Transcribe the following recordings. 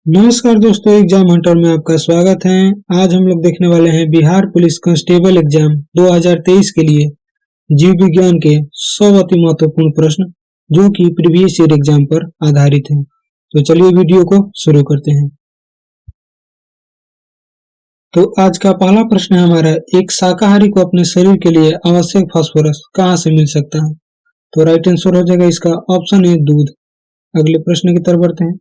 नमस्कार दोस्तों, exam Hunter में आपका स्वागत है। आज हम लोग देखने वाले हैं बिहार पुलिस कांस्टेबल एग्जाम 2023 के लिए जीव विज्ञान के 100 अति महत्वपूर्ण प्रश्न जो कि प्रीवियस ईयर एग्जाम पर आधारित हैं। तो चलिए वीडियो को शुरू करते हैं। तो आज का पहला प्रश्न है हमारा, एक शाकाहारी को अपने शरीर के लिए आवश्यक फास्फोरस कहाँ से मिल सकता है? तो राइट आंसर हो जाएगा इसका ऑप्शन है दूध। अगले प्रश्न की तरफ बढ़ते हैं।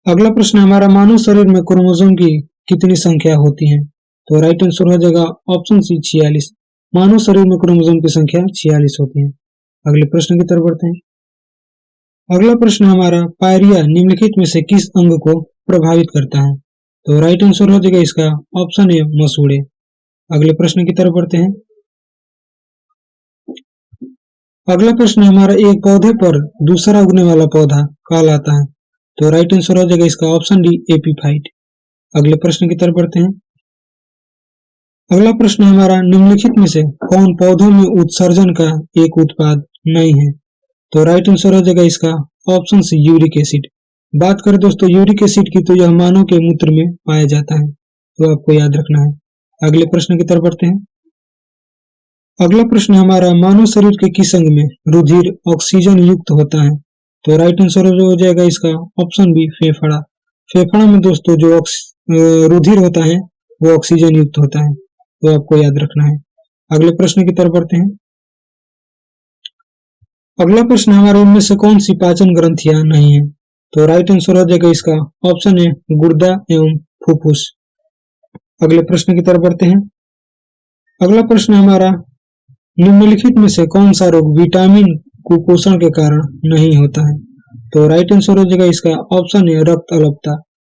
अगला प्रश्न हमारा, मानव शरीर में क्रोमोसोम की कितनी संख्या होती है? तो राइट आंसर हो जाएगा ऑप्शन सी 46। मानव शरीर में क्रोमोसोम की संख्या 46 होती है। अगले प्रश्न की तरफ बढ़ते हैं। अगला प्रश्न हमारा, पायरिया निम्नलिखित में से किस अंग को प्रभावित करता है? तो राइट आंसर हो जाएगा इसका ऑप्शन ए मसूड़े। अगले प्रश्न की तरफ बढ़ते हैं। अगला प्रश्न हमारा, एक पौधे पर दूसरा उगने वाला पौधा कहलाता है? तो राइट आंसर हो जाएगा इसका ऑप्शन डी एपीफाइट। अगले प्रश्न की तरफ बढ़ते हैं। अगला प्रश्न हमारा, निम्नलिखित में से कौन पौधों में उत्सर्जन का एक उत्पाद नहीं है? तो राइट आंसर हो जाएगा इसका ऑप्शन सी यूरिक एसिड। बात करें दोस्तों यूरिक एसिड की, तो यह मानव के मूत्र में पाया जाता है, तो आपको याद रखना है। अगले प्रश्न की तरफ बढ़ते हैं। अगला प्रश्न हमारा, मानव शरीर के किस अंग में रुधिर ऑक्सीजन युक्त होता है? तो राइट आंसर हो जाएगा इसका ऑप्शन बी फेफड़ा। फेफड़ा में दोस्तों जो रुधिर होता है वो ऑक्सीजन युक्त होता है, तो आपको याद रखना है। अगले प्रश्न की तरफ बढ़ते हैं। अगला प्रश्न हमारे, इनमें से कौन सी पाचन ग्रंथियां नहीं है? तो राइट आंसर हो जाएगा इसका ऑप्शन है गुर्दा एवं फुफ्फुस। अगले प्रश्न की तरफ बढ़ते हैं। अगला प्रश्न हमारा, निम्नलिखित में से कौन सा रोग विटामिन कुपोषण के कारण नहीं होता है? तो राइट आंसर हो जाएगा इसका ऑप्शन है रक्त अल्पता।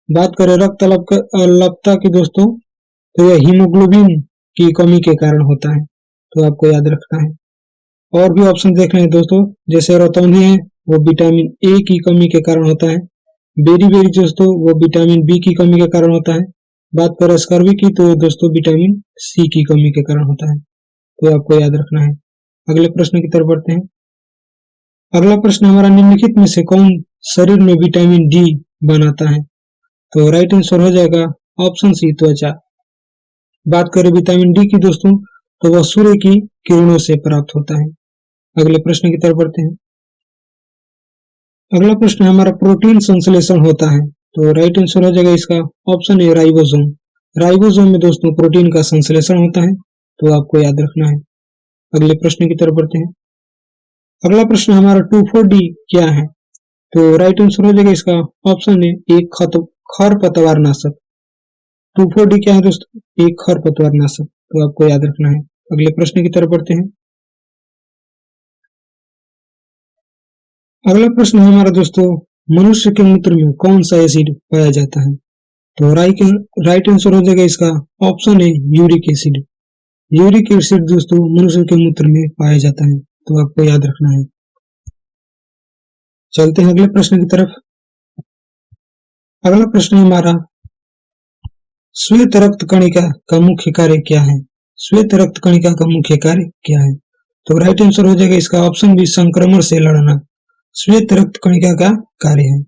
बात करें रक्त अल्पता की दोस्तों, तो यह हीमोग्लोबिन की कमी के कारण होता है, तो आपको याद रखना है। और भी ऑप्शन देख रहे हैं दोस्तों, जैसे रतौंधी है वो विटामिन ए की कमी के कारण होता है। बेरी बेरी दोस्तों वो विटामिन बी की कमी के कारण होता है। बात करें स्कर्वी की, तो दोस्तों विटामिन सी की कमी के कारण होता है, तो आपको याद रखना है। अगले प्रश्न की तरफ बढ़ते हैं। अगला प्रश्न हमारा, निम्नलिखित में से कौन शरीर में विटामिन डी बनाता है? तो राइट आंसर हो जाएगा ऑप्शन सी त्वचा। बात करें विटामिन डी की दोस्तों, तो वह सूर्य की किरणों से प्राप्त होता है। अगले प्रश्न की तरफ बढ़ते हैं। अगला प्रश्न हमारा, प्रोटीन संश्लेषण होता है? तो राइट आंसर हो जाएगा इसका ऑप्शन ए राइबोसोम। राइबोसोम में दोस्तों प्रोटीन का संश्लेषण होता है, तो आपको याद रखना है। अगले प्रश्न की तरफ बढ़ते हैं। अगला प्रश्न हमारा, 2,4-D क्या है? तो राइट आंसर हो जाएगा इसका ऑप्शन ए एक खरपतवार नाशक। 2,4-D क्या है दोस्तों? एक खरपतवार नाशक, तो आपको याद रखना है। अगले प्रश्न की तरफ बढ़ते हैं। अगला प्रश्न है हमारा दोस्तों, मनुष्य के मूत्र में कौन सा एसिड पाया जाता है? तो राइट आंसर हो जाएगा इसका ऑप्शन है यूरिक एसिड। यूरिक एसिड दोस्तों मनुष्य के मूत्र में पाया जाता है, तो आपको याद रखना है। चलते हैं अगले प्रश्न की तरफ। अगला प्रश्न है हमारा, श्वेत रक्त कणिका का मुख्य कार्य क्या है? श्वेत रक्त कणिका का मुख्य कार्य क्या है? तो राइट आंसर हो जाएगा इसका ऑप्शन बी संक्रमण से लड़ना। श्वेत रक्त कणिका का कार्य है।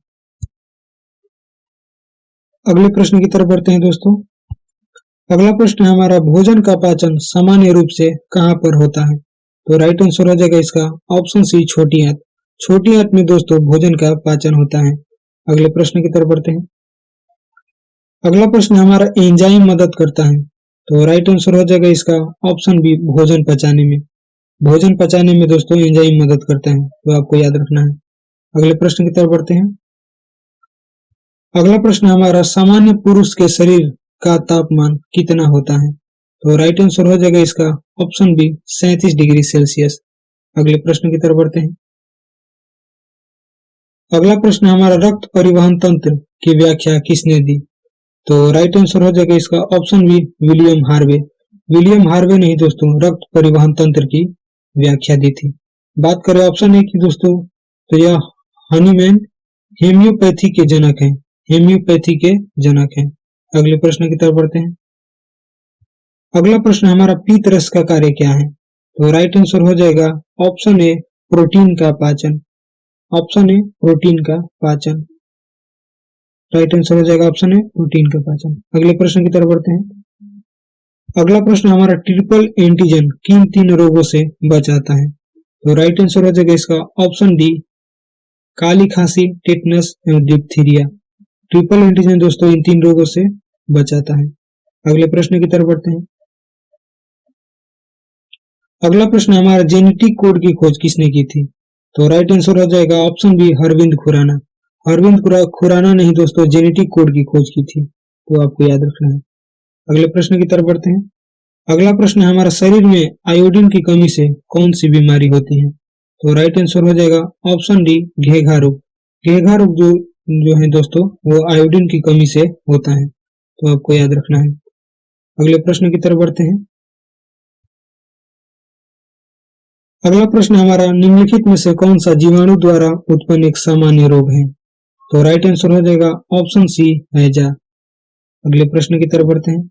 अगले प्रश्न की तरफ बढ़ते हैं दोस्तों। अगला प्रश्न है हमारा, भोजन का पाचन सामान्य रूप से कहां पर होता है? तो राइट आंसर हो जाएगा इसका ऑप्शन सी छोटी आंत। छोटी आंत में दोस्तों भोजन का पाचन होता है। अगले प्रश्न की तरफ बढ़ते हैं। अगला प्रश्न हमारा, एंजाइम मदद करता है? तो राइट आंसर हो जाएगा इसका ऑप्शन बी भोजन पचाने में। भोजन पचाने में दोस्तों एंजाइम मदद करता है, तो आपको याद रखना है। अगले प्रश्न की तरफ बढ़ते हैं। अगला प्रश्न हमारा, सामान्य पुरुष के शरीर का तापमान कितना होता है? तो राइट आंसर हो जाएगा इसका ऑप्शन बी 37 डिग्री सेल्सियस। अगले प्रश्न की तरफ बढ़ते हैं। अगला प्रश्न हमारा, रक्त परिवहन तंत्र की व्याख्या किसने दी? तो राइट आंसर हो जाएगा इसका option B William Harvey. William Harvey ने ही दोस्तों रक्त परिवहन तंत्र की व्याख्या दी थी। बात करें ऑप्शन ए की दोस्तों, तो यह हनीमैन हेम्योपैथी के जनक हैं। हेम्योपैथी के जनक हैं। अगले प्रश्न की तरफ बढ़ते हैं। अगला प्रश्न हमारा, पीत रस का कार्य क्या है? तो राइट आंसर हो जाएगा ऑप्शन ए प्रोटीन का पाचन। ऑप्शन ए प्रोटीन का पाचन। राइट आंसर हो जाएगा ऑप्शन है प्रोटीन का पाचन। अगले प्रश्न की तरफ बढ़ते हैं। अगला प्रश्न हमारा ट्रिपल एंटीजन किन 3 रोगों से बचाता है? तो राइट आंसर हो जाएगा इसका ऑप्शन डी काली खांसी, टेटनस एवं डिप्थीरिया। ट्रिपल एंटीजन दोस्तों इन 3 रोगों से बचाता है। अगले प्रश्न की तरफ बढ़ते हैं। अगला प्रश्न हमारा जेनेटिक कोड की खोज किसने की थी? तो राइट आंसर हो जाएगा ऑप्शन बी अरविंद खुराना। अरविंद खुराना ने ही दोस्तों जेनेटिक कोड की खोज की थी, तो आपको याद रखना है। अगले प्रश्न की तरफ बढ़ते हैं। अगला प्रश्न हमारा शरीर में आयोडीन की कमी से कौन सी बीमारी होती है? तो राइट आंसर हो जाएगा ऑप्शन डी घेघा रोग। घेघा रोग जो है दोस्तों वो आयोडीन की कमी से होता है, तो आपको याद रखना है। अगले प्रश्न की तरफ बढ़ते हैं। अगला प्रश्न हमारा निम्नलिखित में से कौन सा जीवाणु द्वारा उत्पन्न एक सामान्य रोग है? तो राइट आंसर हो जाएगा ऑप्शन सी हैजा। अगले प्रश्न की तरफ बढ़ते हैं।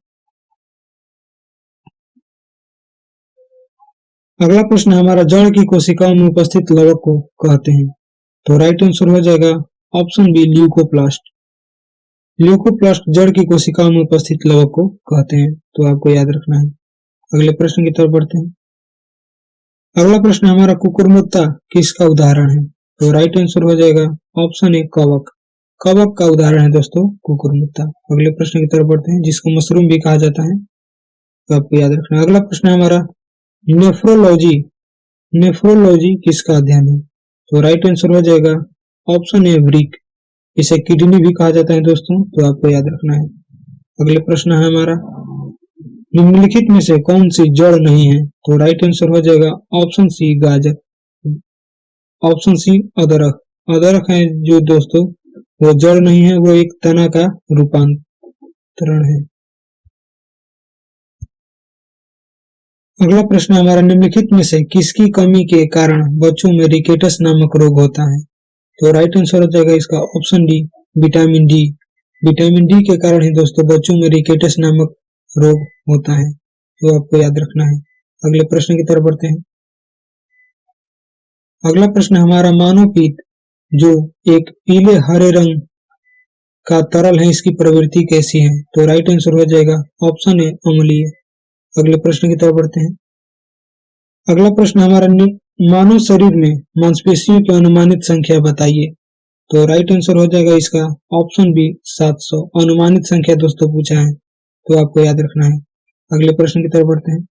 अगला प्रश्न हमारा जड़ की कोशिकाओं में उपस्थित लवक को कहते हैं? तो राइट आंसर हो जाएगा ऑप्शन बी ल्यूकोप्लास्ट। ल्यूकोप्लास्ट जड़ की कोशिकाओं में उपस्थित लवक को कहते हैं, तो आपको याद रखना है। अगले प्रश्न की तरफ बढ़ते हैं। अगला प्रश्न हमारा कुकुरमुत्ता किसका उदाहरण है? तो राइट आंसर हो जाएगा ऑप्शन ए कवक। कवक का उदाहरण है दोस्तों कुकुरमुत्ता। अगले प्रश्न की तरफ बढ़ते हैं, जिसको मशरूम भी कहा जाता है, तो आपको याद रखना है। अगला प्रश्न हमारा नेफ्रोलॉजी नेफ्रोलॉजी किसका अध्ययन है? तो राइट आंसर हो जाएगा ऑप्शन ए वृक्क। इसे किडनी भी कहा जाता है दोस्तों, तो आपको याद रखना है। अगले प्रश्न है हमारा निम्नलिखित में से कौन सी जड़ नहीं है? तो राइट आंसर हो जाएगा ऑप्शन सी गाजर। ऑप्शन सी अदरक। अदरक है जो दोस्तों वो जड़ नहीं है, वो एक तना का रूपांतरण है। अगला प्रश्न हमारा निम्नलिखित में से किसकी कमी के कारण बच्चों में रिकेटस नामक रोग होता है? तो राइट आंसर हो जाएगा इसका option D vitamin D. Vitamin D के कारण ही दोस्तों बच्चों में रिकेटस नामक रोग होता है, तो आपको याद रखना है। अगले प्रश्न की तरफ बढ़ते हैं। अगला प्रश्न हमारा मानव पीत जो एक पीले हरे रंग का तरल है, इसकी प्रवृत्ति कैसी है? तो राइट आंसर हो जाएगा ऑप्शन ए अम्लीय। अगले प्रश्न की तरफ बढ़ते हैं। अगला प्रश्न हमारा मानव शरीर में मांसपेशियों की अनुमानित संख्या बताइए? तो राइट आंसर हो जाएगा इसका ऑप्शन बी 700। अनुमानित संख्या दोस्तों पूछा है, तो आपको याद रखना है। अगले प्रश्न की तरफ बढ़ते हैं।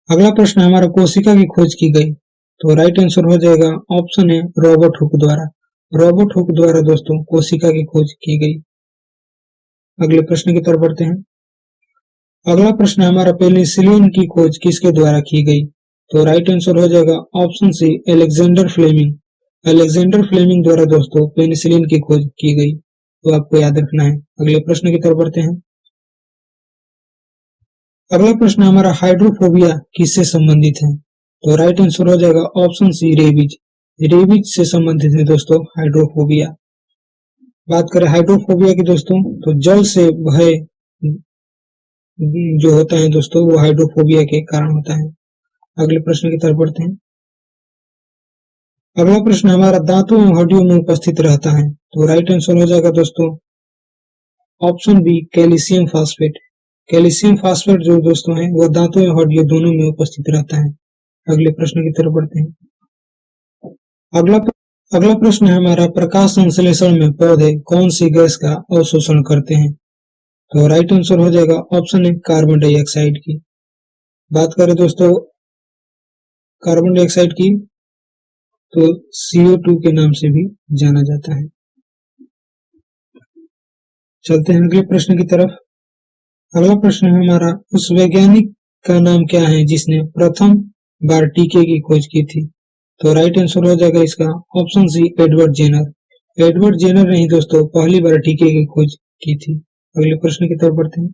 अगला प्रश्न हमारा कोशिका की खोज की गई? तो राइट आंसर हो जाएगा ऑप्शन है रॉबर्ट हुक द्वारा। रॉबर्ट हुक द्वारा दोस्तों कोशिका की खोज की गई। अगले प्रश्न की तरफ बढ़ते हैं। अगला प्रश्न हमारा पेनिसिलिन की खोज किसके द्वारा की गई? तो राइट आंसर हो जाएगा option C Alexander Fleming. Alexander Fleming द्वारा दोस्तों पेनिसिलिन की खोज की गई, तो आपको याद रखना है। अगले प्रश्न की तरफ बढ़ते हैं। अगला प्रश्न हमारा हाइड्रोफोबिया किससे संबंधित है? तो राइट आंसर हो जाएगा ऑप्शन सी रेबीज। रेबीज से संबंधित है दोस्तों हाइड्रोफोबिया। बात करें हाइड्रोफोबिया की दोस्तों, तो जल से भय जो होता है दोस्तों वो हाइड्रोफोबिया के कारण होता है। अगले प्रश्न की तरफ बढ़ते हैं। अगला प्रश्न हमारा दांतों एवं हड्डियों में उपस्थित रहता है? तो राइट आंसर हो जाएगा दोस्तों option B calcium phosphate. Calcium phosphate जो दोस्तों है वो दांतों एवं हड्डियों दोनों में उपस्थित रहता है। अगले प्रश्न की तरफ बढ़ते हैं। अगला प्रश्न है हमारा प्रकाश संश्लेषण में पौधे कौन सी गैस का अवशोषण करते हैं? तो राइट आंसर हो जाएगा ऑप्शन है कार्बन डाइऑक्साइड की। बात करें दोस्तों कार्बन डाइऑक्साइड की, तो CO2 के नाम से भी जाना जाता है। चलते हैं अगले प्रश्न की तरफ। अगला प्रश्न है हमारा उस वैज्ञानिक का नाम क्या है जिसने प्रथम बार टीके की खोज की थी? तो राइट आंसर हो जाएगा इसका option C Edward Jenner. Edward Jenner ने ही दोस्तों पहली बार टीके की खोज की थी। अगले प्रश्न की तरफ बढ़ते हैं।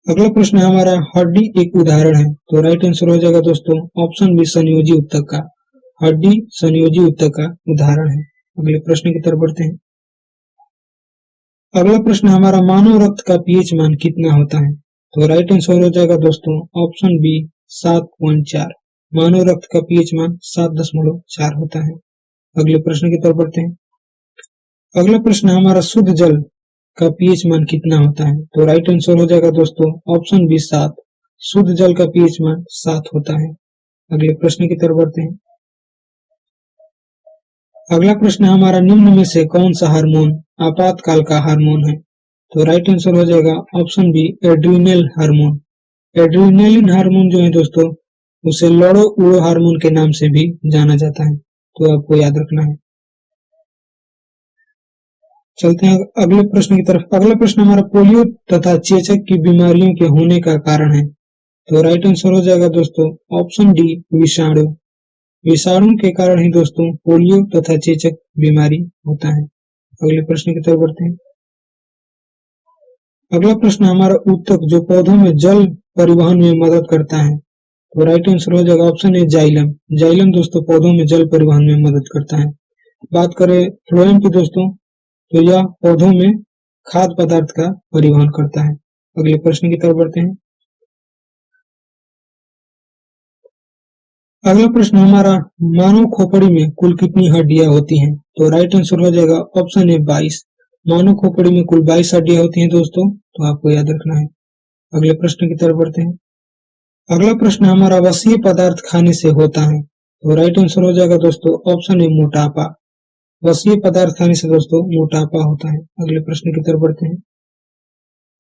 अगला प्रश्न है हमारा हड्डी एक उदाहरण है? तो राइट आंसर हो जाएगा दोस्तों ऑप्शन बी संयोजी उत्तक का। हड्डी संयोजी उत्तक का उदाहरण है। अगले प्रश्न की तरफ बढ़ते हैं। अगला प्रश्न हमारा मानव रक्त का पीएच मान कितना होता है? तो राइट आंसर हो जाएगा दोस्तों ऑप्शन बी 7.4। मानव रक्त का पीएच मान 7.4 होता है। अगले प्रश्न की तरफ बढ़ते हैं। अगला प्रश्न हमारा शुद्ध जल का पीएच मान कितना होता है? तो राइट आंसर हो जाएगा दोस्तों ऑप्शन बी 7। शुद्ध जल का पीएच मान 7 होता है। अगले प्रश्न की तरफ बढ़ते हैं। अगला प्रश्न हमारा निम्न में से कौन सा हार्मोन आपातकाल का हार्मोन है? तो राइट आंसर हो जाएगा option B adrenal hormone. Adrenaline hormone जो है दोस्तों उसे लड़ो उड़ो हार्मोन के नाम से भी जाना जाता है, तो आपको याद रखना है। चलते हैं अगले प्रश्न की तरफ। अगला प्रश्न हमारा पोलियो तथा चेचक की बीमारियों के होने का कारण है? तो राइट आंसर हो जाएगा दोस्तों ऑप्शन डी विषाणु। विषाणु के कारण ही दोस्तों पोलियो तथा चेचक बीमारी होता है। अगले प्रश्न की तरफ बढ़ते हैं। अगला प्रश्न हमारा उत्तक जो पौधों में जल परिवहन में मदद करता है? तो राइट आंसर हो जाएगा ऑप्शन ए जाइलम। जाइलम दोस्तों पौधों में जल परिवहन में मदद करता है। बात करें फ्लोएम की दोस्तों तो यह पौधों में खाद्य पदार्थ का परिवहन करता है। अगले प्रश्न की तरफ बढ़ते हैं। अगला प्रश्न हमारा मानव खोपड़ी में कुल कितनी हड्डियां होती हैं? तो राइट आंसर हो जाएगा ऑप्शन ए 22। मानव खोपड़ी में कुल 22 हड्डियां होती हैं दोस्तों, तो आपको याद रखना है। अगले प्रश्न की तरफ बढ़ते हैं। अगला प्रश्न हमारा वसीय पदार्थ खाने से होता है? तो राइट आंसर हो जाएगा दोस्तों ऑप्शन ए मोटापा। वसीय पदार्थ खाने से दोस्तों मोटापा होता है। अगले प्रश्न की तरफ बढ़ते हैं।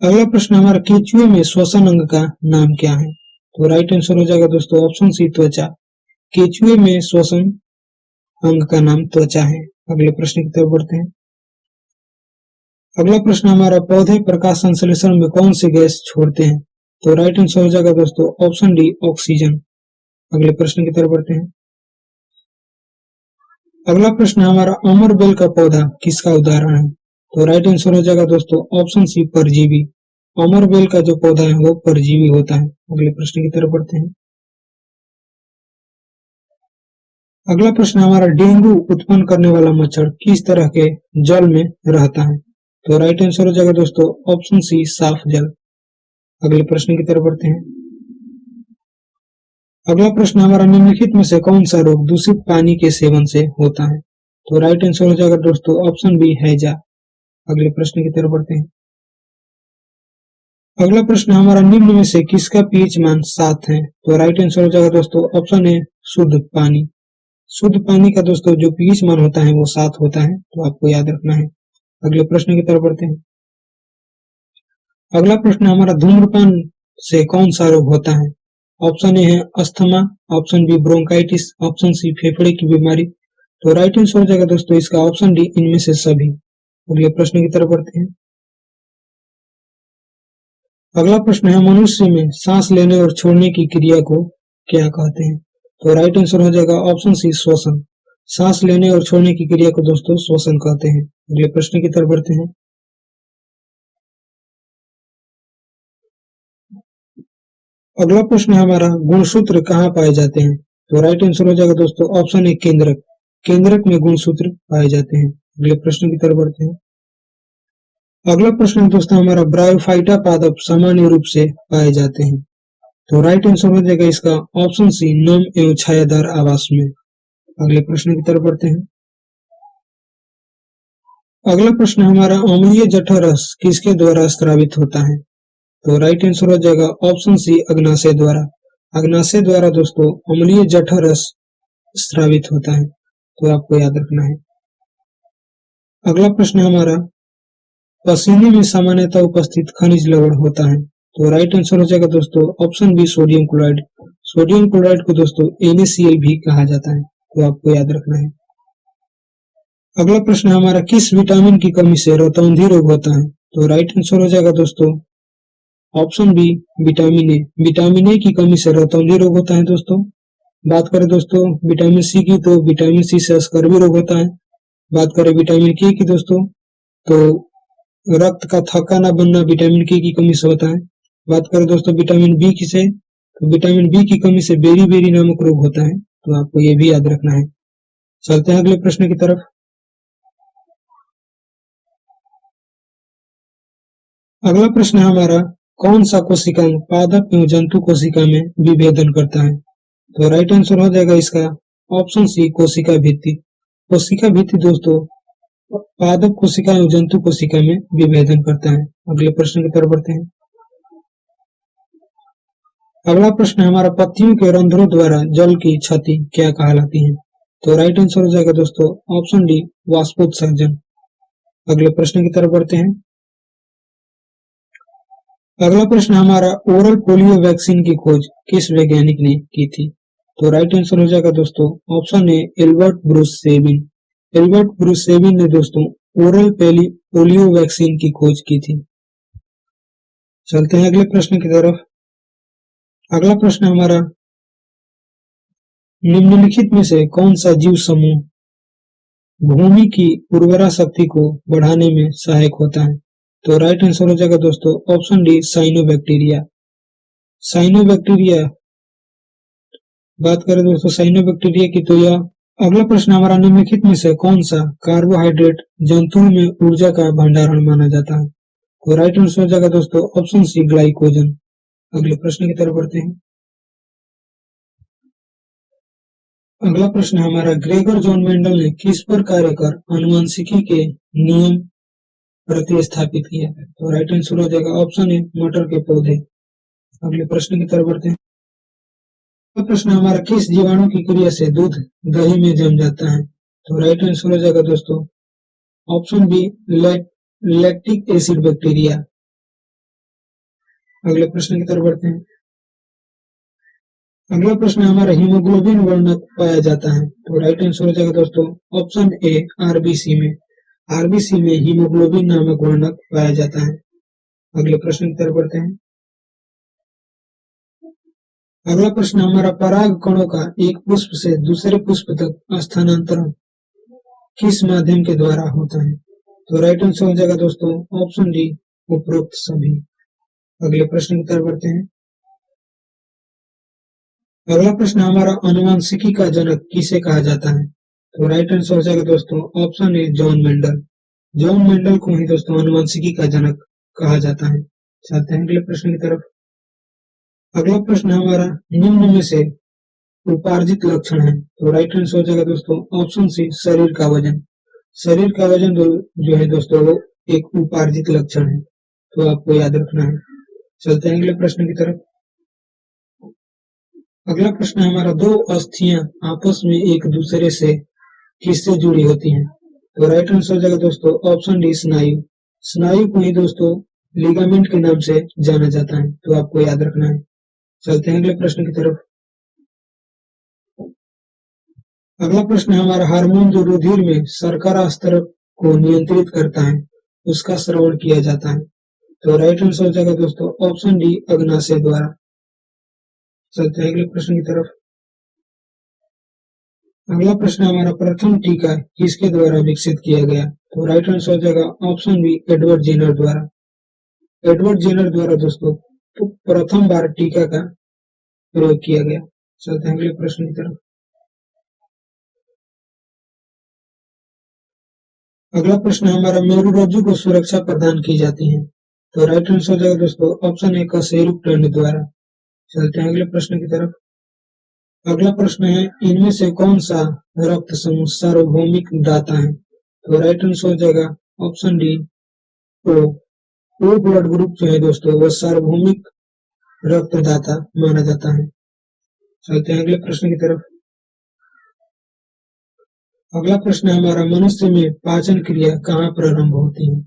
अगला प्रश्न हमारा केंचुए में श्वसन अंग का नाम क्या है? तो राइट आंसर हो जाएगा दोस्तों ऑप्शन सी त्वचा। केंचुए में श्वसन अंग का नाम त्वचा है। अगले प्रश्न की तरफ बढ़ते हैं। अगला प्रश्न हमारा पौधे प्रकाश संश्लेषण में कौन सी गैस छोड़ते हैं? तो राइट आंसर हो जाएगा दोस्तों ऑप्शन डी ऑक्सीजन। अगले प्रश्न की तरफ बढ़ते हैं। अगला प्रश्न हमारा अमरबेल का पौधा किसका उदाहरण है? तो राइट आंसर हो जाएगा दोस्तों ऑप्शन सी परजीवी। अमरबेल का जो पौधा है वो परजीवी होता है। अगले प्रश्न की तरफ बढ़ते हैं। अगला प्रश्न हमारा डेंगू उत्पन्न करने वाला मच्छर किस तरह के जल में रहता है? तो राइट आंसर हो जाएगा दोस्तों ऑप्शन सी साफ जल। अगले प्रश्न की तरफ बढ़ते हैं। अगला प्रश्न हमारा निम्नलिखित में से कौन सा रोग दूषित पानी के सेवन से होता है? तो राइट आंसर हो जाएगा दोस्तों ऑप्शन बी हैजा। अगले प्रश्न की तरफ बढ़ते हैं। अगला प्रश्न हमारा निम्न में से किसका पीएच मान 7 है? तो राइट आंसर हो जाएगा दोस्तों ऑप्शन ए शुद्ध पानी। शुद्ध पानी का दोस्तों जो पीएच मान होता है वो 7 होता है, तो आपको याद रखना है। अगले प्रश्न की तरफ बढ़ते हैं। अगला प्रश्न हमारा धूम्रपान से कौन सा रोग होता है? ऑप्शन ए है asthma, option B bronchitis, option C फेफड़े की बीमारी। तो राइट आंसर हो जाएगा दोस्तों इसका ऑप्शन डी इनमें से सभी। अगले प्रश्न की तरफ बढ़ते हैं। अगला प्रश्न है मनुष्य में सांस लेने और छोड़ने की क्रिया को क्या कहते हैं? तो राइट आंसर हो जाएगा ऑप्शन सी श्वसन। सांस लेने और छोड़ने की क्रिया को दोस्तों श्वसन कहते हैं। अगले प्रश्न की तरफ बढ़ते हैं। अगला प्रश्न हमारा गुणसूत्र कहाँ पाए जाते हैं? तो राइट आंसर हो जाएगा दोस्तों ऑप्शन ए केंद्रक। केंद्रक में गुणसूत्र पाए जाते हैं। अगले प्रश्न की तरफ बढ़ते हैं। अगला प्रश्न दोस्तों हमारा ब्रायोफाइटा पादप सामान्य रूप से पाए जाते हैं? तो राइट आंसर हो जाएगा इसका ऑप्शन सी नम एवं छायादार आवास में। अगले प्रश्न की तरफ बढ़ते हैं। अगला प्रश्न हमारा अम्लीय जठर रस किसके द्वारा स्रावित होता है? तो राइट आंसर हो जाएगा ऑप्शन सी अग्नाशय द्वारा। अग्नाशय द्वारा दोस्तों अम्लीय जठर रस स्रावित होता है, तो आपको याद रखना है। अगला प्रश्न हमारा पसीने में सामान्यतः उपस्थित खनिज लवण होता है? तो राइट आंसर हो जाएगा दोस्तों option B sodium chloride. Sodium chloride को दोस्तों NaCl भी कहा जाता है, तो आपको याद रखना है। अगला प्रश्न हमारा किस विटामिन की कमी से रतौंधी रोग होता है? तो राइट आंसर हो जाएगा दोस्तों option B vitamin A. Vitamin A की कमी से रतौंधी रोग होता है दोस्तों। बात करें दोस्तों विटामिन सी की तो विटामिन सी से स्कर्वी रोग होता है। बात करें विटामिन के की दोस्तों तो रक्त का थक्का न बनना विटामिन के की कमी से होता है। बात करें दोस्तों विटामिन बी की से तो विटामिन बी की कमी से बेरी बेरी नामक रोग होता है, तो आपको ये भी याद रखना है। चलते हैं अगले प्रश्न की तरफ। अगला प्रश्न हमारा कौन सा कोशिका पादप एवं जंतु कोशिका में विभेदन करता है? तो राइट आंसर हो जाएगा इसका ऑप्शन सी कोशिका भित्ति। कोशिका भित्ति दोस्तों पादप कोशिका और जंतु कोशिका में विभेदन करता है। अगले प्रश्न की तरफ बढ़ते हैं। अगला प्रश्न हमारा पत्तियों के रंध्रों द्वारा जल की क्षति क्या कहलाती है? तो राइट आंसर हो जाएगा दोस्तों ऑप्शन डी वाष्पोत्सर्जन। अगले प्रश्न की तरफ बढ़ते हैं। अगला प्रश्न हमारा ओरल पोलियो वैक्सीन की खोज किस वैज्ञानिक ने की थी? तो राइट आंसर हो जाएगा दोस्तों option A Albert Bruce Sabin. Albert Bruce Sabin ने दोस्तों ओरल पोलियो वैक्सीन की खोज की थी। चलते हैं अगले प्रश्न की तरफ। अगला प्रश्न हमारा निम्नलिखित में से कौन सा जीव समूह भूमि की उर्वरा शक्ति को बढ़ाने में सहायक होता है? तो राइट आंसर हो जाएगा दोस्तों ऑप्शन डी साइनोबैक्टीरिया। साइनोबैक्टीरिया बात करें दोस्तों साइनोबैक्टीरिया की तो यह अगला प्रश्न हमारा निम्नलिखित में से कौन सा कार्बोहाइड्रेट जंतुओं में ऊर्जा का भंडारण माना जाता है? तो राइट आंसर हो जाएगा दोस्तों ऑप्शन सी ग्लाइकोजन। अगले प्रश्न की तरफ बढ़ते हैं। अगला प्रश्न हमारा ग्रेगर जॉन मेंडल ने किस पर कार्य कर आनुवंशिकी के नियम प्रतिस्थापित किया? तो राइट आंसर हो जाएगा ऑप्शन ए मटर के पौधे। अगले प्रश्न की तरफ बढ़ते हैं। अगला प्रश्न हमारा किस जीवाणु की क्रिया से दूध दही में जम जाता है? तो राइट आंसर हो जाएगा दोस्तों option B lactic acid bacteria. अगले प्रश्न की तरफ बढ़ते हैं। अगला प्रश्न हमारा हीमोग्लोबिन वर्णक पाया जाता है? तो राइट आंसर हो जाएगा दोस्तों ऑप्शन ए आरबीसी में। आरबीसी में हीमोग्लोबिन नामक वर्णक पाया जाता है। अगले प्रश्न की तरफ बढ़ते हैं। अगला प्रश्न हमारा पराग कणों का एक पुष्प से दूसरे पुष्प तक स्थानांतरण किस माध्यम के द्वारा होता है? तो राइट आंसर हो जाएगा दोस्तों ऑप्शन डी उपरोक्त सभी। अगले प्रश्न की तरफ बढ़ते हैं। अगला प्रश्न हमारा आनुवंशिकी का जनक किसे कहा जाता है? तो राइट आंसर हो जाएगा दोस्तों option A John Mendel. John Mendel को ही दोस्तों आनुवंशिकी का जनक कहा जाता है। चलते हैं अगले प्रश्न की तरफ। अगला प्रश्न हमारा निम्न में से उपार्जित लक्षण है? तो राइट आंसर हो जाएगा दोस्तों ऑप्शन सी शरीर का वजन। शरीर का वजन जो है दोस्तों वो एक उपार्जित लक्षण है, तो आपको याद रखना है। चलते हैं अगले प्रश्न की तरफ। अगला प्रश्न हमारा दो अस्थियां आपस में एक दूसरे से किससे जुड़ी होती हैं? तो राइट आंसर हो जाएगा दोस्तों ऑप्शन डी स्नायु। स्नायु को ही दोस्तों लिगामेंट के नाम से जाना जाता है, तो आपको याद रखना है। चलते हैं अगले प्रश्न की तरफ। अगला प्रश्न हमारा हार्मोन जो रुधिर में शर्करा स्तर को नियंत्रित करता है उसका श्रवण किया जाता है? तो राइट आंसर हो जाएगा दोस्तों ऑप्शन डी अग्नाशय द्वारा। चलते हैं अगले प्रश्न की तरफ। अगला प्रश्न हमारा प्रथम टीका किसके द्वारा विकसित किया गया? तो राइट आंसर हो जाएगा ऑप्शन बी एडवर्ड जेनर द्वारा। एडवर्ड जेनर द्वारा दोस्तों तो प्रथम बार टीका का प्रयोग किया गया। चलते हैं अगले प्रश्न की तरफ। अगला प्रश्न हमारा मेरुरज्जु को सुरक्षा प्रदान की जाती है? तो राइट आंसर हो जाएगा दोस्तों ऑप्शन ए कशेरुक टर्न द्वारा। चलते हैं अगले प्रश्न की तरफ। अगला प्रश्न है इनमें से कौन सा रक्त समूह सार्वभौमिक दाता है? तो राइट आंसर हो जाएगा option D O. O blood group जो है दोस्तों वो सार्वभौमिक रक्तदाता माना जाता है। चलते हैं अगले प्रश्न की तरफ। अगला प्रश्न हमारा मनुष्य में पाचन क्रिया कहाँ प्रारंभ होती है?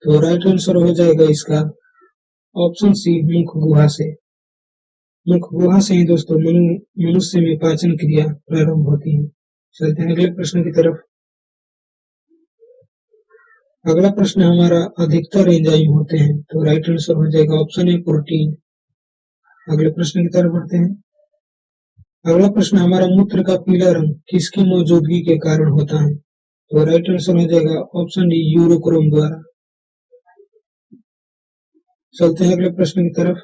तो राइट आंसर हो जाएगा इसका ऑप्शन सी मुख गुहा से। मुख गुहा से ही दोस्तों मनुष्य में पाचन क्रिया प्रारंभ होती है। चलते हैं अगले प्रश्न की तरफ। अगला प्रश्न हमारा अधिकतर एंजाइम होते हैं? तो राइट आंसर हो जाएगा ऑप्शन ए प्रोटीन। अगले प्रश्न की तरफ बढ़ते हैं। अगला प्रश्न हमारा मूत्र का पीला रंग किसकी मौजूदगी के कारण होता है? तो राइट आंसर हो जाएगा ऑप्शन डी यूरोक्रोम द्वारा। चलते हैं अगले प्रश्न की तरफ।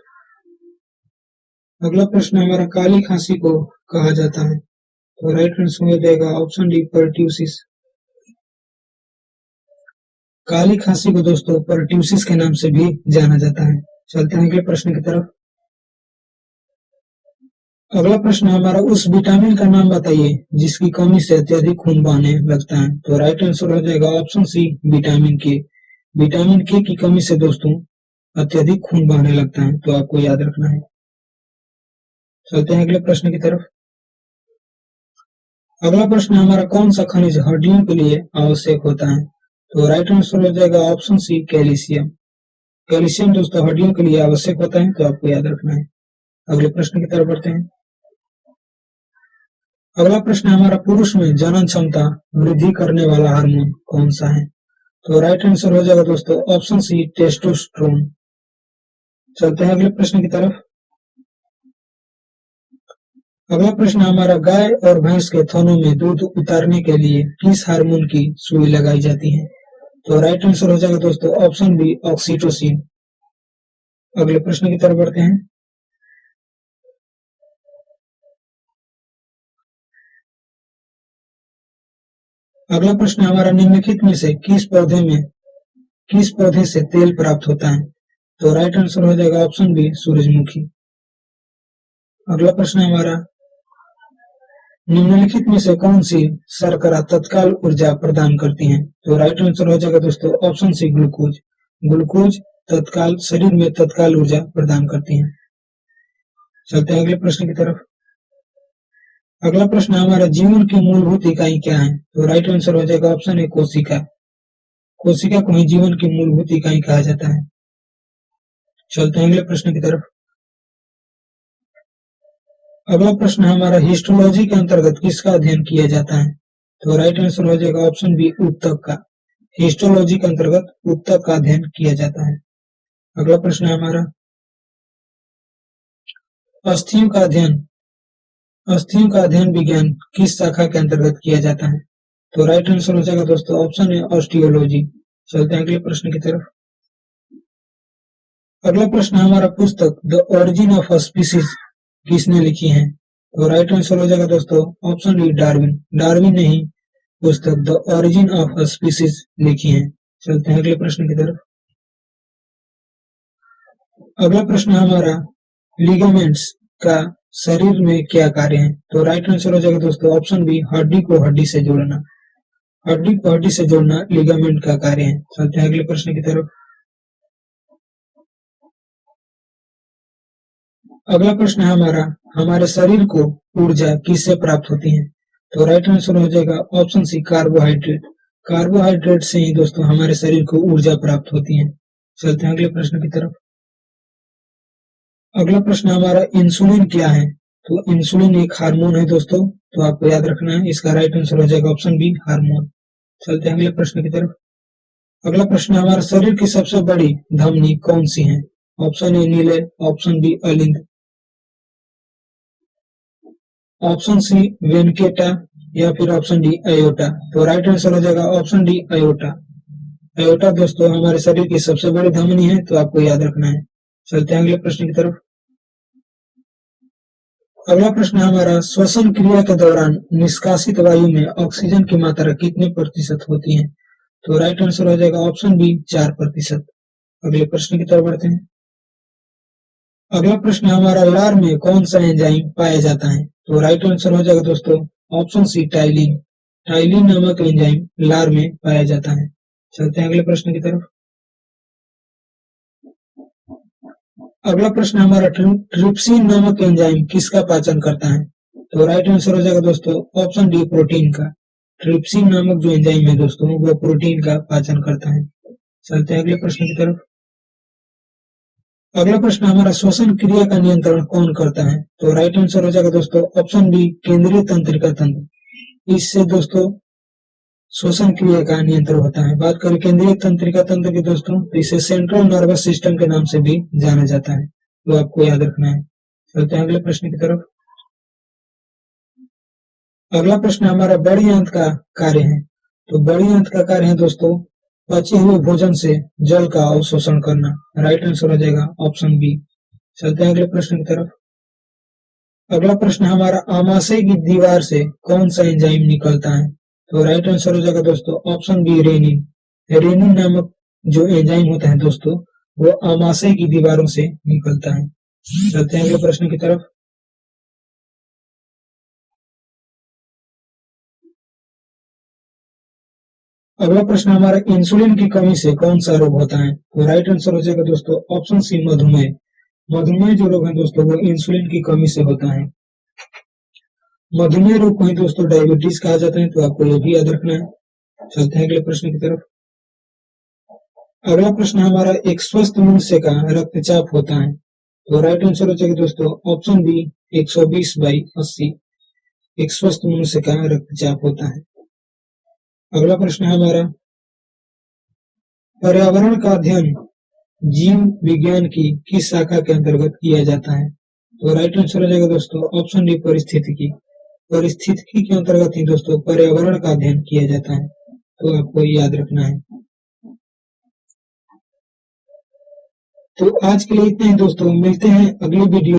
अगला प्रश्न हमारा काली खांसी को कहा जाता है? तो राइट आंसर हो जाएगा ऑप्शन डी परट्यूसिस। काली खांसी को दोस्तों परट्यूसिस के नाम से भी जाना जाता है। चलते हैं अगले प्रश्न की तरफ। अगला प्रश्न हमारा, उस विटामिन का नाम बताइए जिसकी कमी से अत्यधिक खून बहने लगता है। तो राइट आंसर हो जाएगा ऑप्शन सी, विटामिन के। विटामिन के की कमी से दोस्तों अत्यधिक खून बहने लगता है, तो आपको याद रखना है। चलते हैं अगले प्रश्न की तरफ। अगला प्रश्न हमारा, कौन सा खनिज हड्डियों के लिए आवश्यक होता है? तो राइट आंसर हो जाएगा ऑप्शन सी, कैल्शियम। कैल्शियम दोस्तों हड्डियों के लिए आवश्यक होता है, तो आपको याद रखना है। अगले प्रश्न की तरफ बढ़ते हैं। अगला प्रश्न हमारा, पुरुष में जनन क्षमता वृद्धि करने वाला हार्मोन कौन सा है? तो राइट आंसर हो जाएगा दोस्तों ऑप्शन सी, टेस्टोस्टेरोन। चलते हैं अगले प्रश्न की तरफ। अगला प्रश्न हमारा, गाय और भैंस के थनों में दूध उतारने के लिए किस हार्मोन की सुई लगाई जाती है? तो राइट आंसर हो जाएगा दोस्तों ऑप्शन बी, ऑक्सीटोसिन। अगले प्रश्न की तरफ बढ़ते हैं। अगला प्रश्न हमारा, निम्नलिखित में से किस पौधे से तेल प्राप्त होता है? तो राइट आंसर हो जाएगा ऑप्शन बी, सूरजमुखी। अगला प्रश्न हमारा, निम्नलिखित में से कौन सी शर्करा तत्काल ऊर्जा प्रदान करती है? तो राइट आंसर हो जाएगा दोस्तों ऑप्शन सी, ग्लूकोज। ग्लूकोज तत्काल शरीर में तत्काल ऊर्जा प्रदान करती है। चलते हैं अगले प्रश्न की तरफ। अगला प्रश्न हमारा, जीवन की मूलभूत इकाई क्या है? तो राइट आंसर हो जाएगा ऑप्शन ए, कोशिका। कोशिका को ही जीवन की मूलभूत इकाई कहा जाता है। चलते हैं अगले प्रश्न की तरफ। अगला प्रश्न हमारा, हिस्टोलॉजी के अंतर्गत किसका अध्ययन किया जाता है? तो राइट आंसर हो जाएगा ऑप्शन बी, ऊतक का। हिस्टोलॉजी के अंतर्गत ऊतक का अध्ययन किया जाता है। अगला प्रश्न हमारा, अस्थियों का अध्ययन विज्ञान किस शाखा के अंतर्गत किया जाता है? तो राइट आंसर हो जाएगा दोस्तों ऑप्शन है, ऑस्टियोलॉजी। चलते हैं अगले प्रश्न की तरफ। अगला प्रश्न हमारा, पुस्तक द ओरिजिन ऑफ स्पीसीज किसने लिखी है? तो राइट आंसर हो जाएगा दोस्तों ऑप्शन डी, डार्विन। डार्विन ने ही पुस्तक द ओरिजिन ऑफ स्पीसीज लिखी है। चलते हैं अगले प्रश्न की तरफ। अगला प्रश्न हमारा, लिगामेंट्स का शरीर में क्या कार्य है? तो राइट आंसर हो जाएगा दोस्तों ऑप्शन बी, हड्डी को हड्डी से जोड़ना। हड्डी को हड्डी से जोड़ना लिगामेंट का कार्य है। चलते हैं अगले प्रश्न की तरफ। अगला प्रश्न है हमारा, हमारे शरीर को ऊर्जा किससे प्राप्त होती है? तो राइट आंसर हो जाएगा ऑप्शन सी, कार्बोहाइड्रेट। कार्बोहाइड्रेट से ही दोस्तों हमारे शरीर को ऊर्जा प्राप्त होती है। चलते हैं अगले प्रश्न की तरफ। अगला प्रश्न हमारा, इंसुलिन क्या है? तो इंसुलिन एक हार्मोन है दोस्तों, तो आपको याद रखना है। इसका राइट आंसर हो जाएगा ऑप्शन बी, हार्मोन। चलते हैं अगले प्रश्न की तरफ। अगला प्रश्न हमारा, शरीर की सबसे बड़ी धमनी कौन सी है? ऑप्शन ए, नीले। ऑप्शन बी, अलिंद। ऑप्शन सी, वेनकेटा। या फिर ऑप्शन डी, अयोटा। तो राइट आंसर हो जाएगा ऑप्शन डी, अयोटा। अयोटा दोस्तों हमारे शरीर की सबसे बड़ी धमनी है, तो आपको याद रखना है। चलते हैं अगले प्रश्न की तरफ। अगला प्रश्न हमारा, श्वसन क्रिया के दौरान निष्कासित वायु में ऑक्सीजन की मात्रा कितने प्रतिशत होती है? तो राइट आंसर हो जाएगा ऑप्शन बी, 4%। अगले प्रश्न की तरफ बढ़ते हैं। अगला प्रश्न हमारा, लार में कौन सा एंजाइम पाया जाता है? तो राइट आंसर हो जाएगा दोस्तों ऑप्शन सी, टाइलिन। टाइलिन नामक एंजाइम लार में पाया जाता है। चलते हैं अगले प्रश्न की तरफ। अगला प्रश्न हमारा, ट्रिप्सिन नामक एंजाइम किसका पाचन करता है? तो राइट आंसर हो जाएगा दोस्तों ऑप्शन डी, प्रोटीन का। ट्रिप्सिन नामक जो एंजाइम है दोस्तों, वो प्रोटीन का पाचन करता है। चलते हैं अगले प्रश्न की तरफ। अगला प्रश्न हमारा, श्वसन क्रिया का नियंत्रण कौन करता है? तो राइट आंसर हो जाएगा दोस्तों ऑप्शन बी, केंद्रीय तंत्रिका तंत्र। इससे दोस्तों श्वसन क्रिया का नियंत्रण होता है। बात करें केंद्रीय तंत्रिका तंत्र की दोस्तों, तो इसे सेंट्रल नर्वस सिस्टम के नाम से भी जाना जाता है, तो आपको याद रखना है। चलते हैं अगले प्रश्न की तरफ। अगला प्रश्न हमारा, बड़ी आंत का कार्य है। तो बड़ी आंत का कार्य है दोस्तों, पचे हुए भोजन से जल का अवशोषण करना। राइट आंसर हो जाएगा ऑप्शन बी। चलते हैं अगले प्रश्न की तरफ। अगला प्रश्न हमारा, आमाशय की दीवार से कौन सा एंजाइम निकलता है? तो राइट आंसर हो जाएगा दोस्तों ऑप्शन बी, रेनिन। रेनिन नामक जो एंजाइम होता है दोस्तों, वो आमाशय की दीवारों से निकलता है। चलते हैं अगले प्रश्न की तरफ। अगला प्रश्न हमारा, इंसुलिन की कमी से कौन सा रोग होता है? तो राइट आंसर हो जाएगा दोस्तों ऑप्शन सी, मधुमेह। मधुमेह जो रोग है दोस्तों वो इंसुलिन की कमी से होता है। मधुमेह रोग को ही दोस्तों डायबिटीज कहा जाता है, तो आपको ये भी याद रखना है। चलते हैं अगले प्रश्न की तरफ। अगला प्रश्न हमारा, एक स्वस्थ मनुष्य का रक्तचाप होता है? तो राइट आंसर हो जाएगा दोस्तों ऑप्शन बी, 120/80। एक स्वस्थ मनुष्य का रक्तचाप होता है। अगला प्रश्न हमारा, पर्यावरण का अध्ययन जीव विज्ञान की किस शाखा के अंतर्गत किया जाता है? तो राइट आंसर हो जाएगा दोस्तों ऑप्शन डी, परिस्थितिकी। परिस्थितिकी के अंतर्गत ही दोस्तों पर्यावरण का अध्ययन किया जाता है, तो आपको याद रखना है। तो आज के लिए इतना ही दोस्तों, मिलते हैं अगली वीडियो